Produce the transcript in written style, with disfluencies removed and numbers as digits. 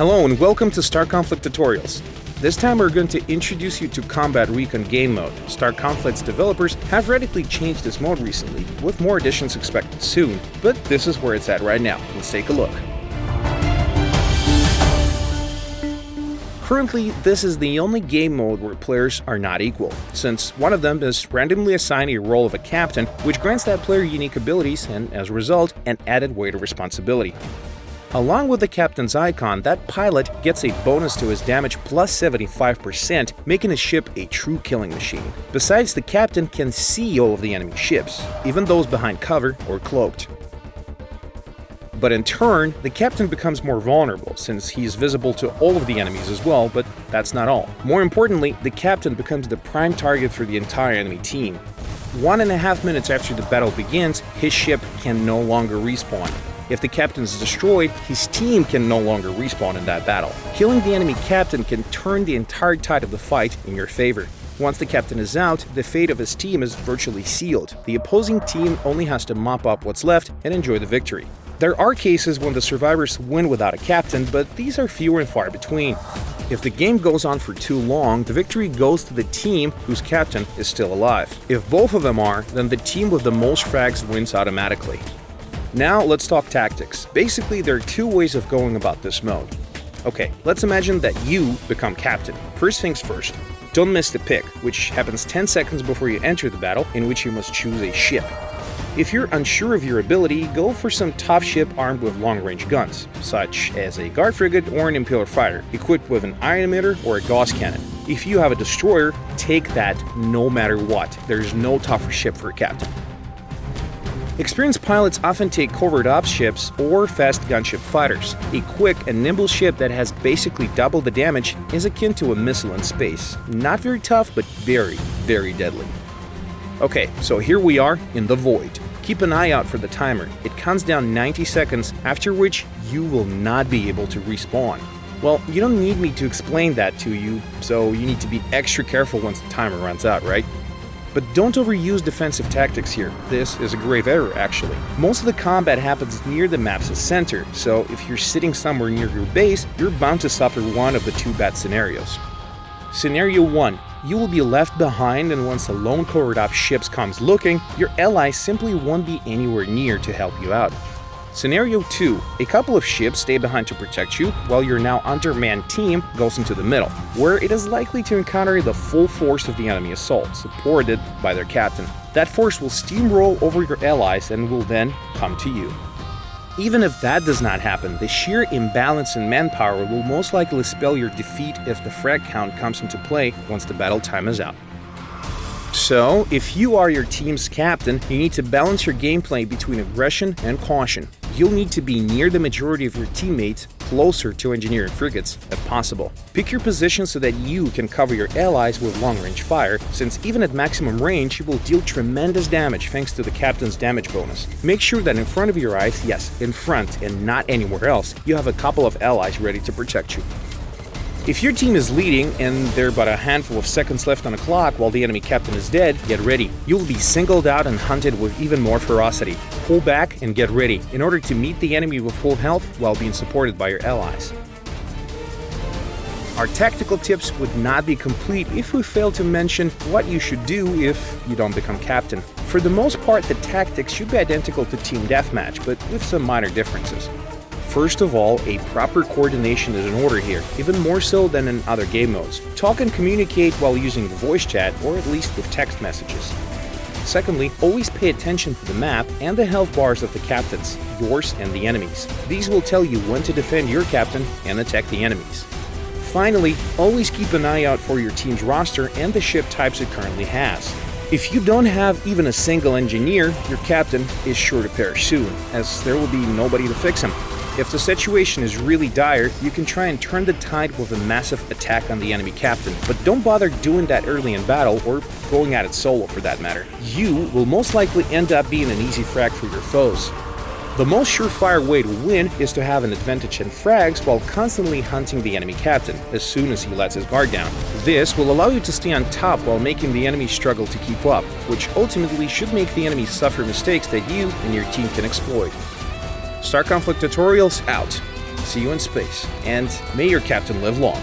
Hello and welcome to Star Conflict Tutorials. This time we're going to introduce you to Combat Recon game mode. Star Conflict's developers have radically changed this mode recently, with more additions expected soon, but this is where it's at right now. Let's take a look. Currently, this is the only game mode where players are not equal, since one of them is randomly assigned a role of a captain, which grants that player unique abilities and, as a result, an added weight of responsibility. Along with the captain's icon, that pilot gets a bonus to his damage plus 75%, making his ship a true killing machine. Besides, the captain can see all of the enemy ships, even those behind cover or cloaked. But in turn, the captain becomes more vulnerable, since he is visible to all of the enemies as well, but that's not all. More importantly, the captain becomes the prime target for the entire enemy team. 1.5 minutes after the battle begins, his ship can no longer respawn. If the captain is destroyed, his team can no longer respawn in that battle. Killing the enemy captain can turn the entire tide of the fight in your favor. Once the captain is out, the fate of his team is virtually sealed. The opposing team only has to mop up what's left and enjoy the victory. There are cases when the survivors win without a captain, but these are fewer and far between. If the game goes on for too long, the victory goes to the team whose captain is still alive. If both of them are, then the team with the most frags wins automatically. Now let's talk tactics. Basically, there are two ways of going about this mode. Okay, let's imagine that you become captain. First things first, don't miss the pick, which happens 10 seconds before you enter the battle, in which you must choose a ship. If you're unsure of your ability, go for some top ship armed with long-range guns, such as a guard frigate or an impaler fighter, equipped with an ion emitter or a Gauss cannon. If you have a destroyer, take that no matter what. There's no tougher ship for a captain. Experienced pilots often take covert ops ships or fast gunship fighters. A quick and nimble ship that has basically double the damage is akin to a missile in space. Not very tough, but very, very deadly. Okay, so here we are in the void. Keep an eye out for the timer. It counts down 90 seconds, after which you will not be able to respawn. Well, you don't need me to explain that to you, so you need to be extra careful once the timer runs out, right? But don't overuse defensive tactics here. This is a grave error, actually. Most of the combat happens near the map's center, so if you're sitting somewhere near your base, you're bound to suffer one of the two bad scenarios. Scenario 1. You will be left behind, and once a lone covert ops ship comes looking, your allies simply won't be anywhere near to help you out. Scenario 2. A couple of ships stay behind to protect you, while your now undermanned team goes into the middle, where it is likely to encounter the full force of the enemy assault, supported by their captain. That force will steamroll over your allies and will then come to you. Even if that does not happen, the sheer imbalance in manpower will most likely spell your defeat if the frag count comes into play once the battle time is out. So, if you are your team's captain, you need to balance your gameplay between aggression and caution. You'll need to be near the majority of your teammates, closer to engineering frigates if possible. Pick your position so that you can cover your allies with long-range fire, since even at maximum range, you will deal tremendous damage thanks to the captain's damage bonus. Make sure that in front of your eyes, yes, in front and not anywhere else, you have a couple of allies ready to protect you. If your team is leading and there are but a handful of seconds left on the clock while the enemy captain is dead, get ready. You'll be singled out and hunted with even more ferocity. Pull back and get ready in order to meet the enemy with full health while being supported by your allies. Our tactical tips would not be complete if we fail to mention what you should do if you don't become captain. For the most part, the tactics should be identical to Team Deathmatch, but with some minor differences. First of all, a proper coordination is in order here, even more so than in other game modes. Talk and communicate while using the voice chat, or at least with text messages. Secondly, always pay attention to the map and the health bars of the captains, yours and the enemies. These will tell you when to defend your captain and attack the enemies. Finally, always keep an eye out for your team's roster and the ship types it currently has. If you don't have even a single engineer, your captain is sure to perish soon, as there will be nobody to fix him. If the situation is really dire, you can try and turn the tide with a massive attack on the enemy captain, but don't bother doing that early in battle or going at it solo for that matter. You will most likely end up being an easy frag for your foes. The most surefire way to win is to have an advantage in frags while constantly hunting the enemy captain as soon as he lets his guard down. This will allow you to stay on top while making the enemy struggle to keep up, which ultimately should make the enemy suffer mistakes that you and your team can exploit. Star Conflict Tutorials out. See you in space, and may your captain live long.